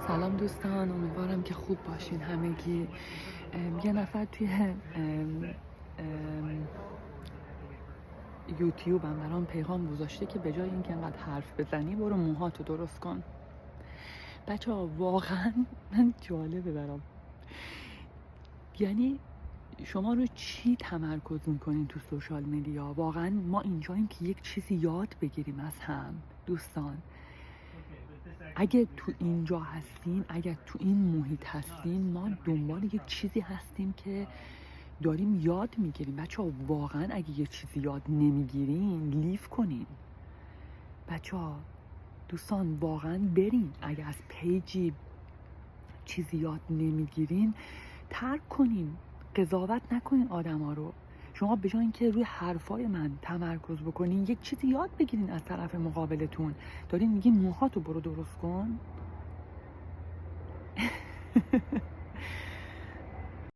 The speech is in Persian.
سلام دوستان، امیدوارم که خوب باشین همگی. یه نفر توی یوتیوب هم برام پیغام گذاشته که به جای اینکه انقدر حرف بزنی برو موهاتو درست کن. بچه ها واقعا جالبه برام، یعنی شما رو چی تمرکز میکنین تو سوشال میدیا؟ واقعا ما اینجاییم که یک چیزی یاد بگیریم از هم. دوستان اگه تو اینجا هستین، اگه تو این محیط هستین، ما دنبال یک چیزی هستیم که داریم یاد میگیریم. بچه ها واقعا اگه یه چیزی یاد نمیگیرین لیف کنین. بچه ها دوستان واقعا برین، اگه از پیجی چیزی یاد نمیگیرین ترک کنین، قضاوت نکنین آدم ها رو. شما به جای اینکه روی حرفای من تمرکز بکنین یک چیزی یاد بگیرین از طرف مقابلتون. دارین میگین موهاتو برو درست کن.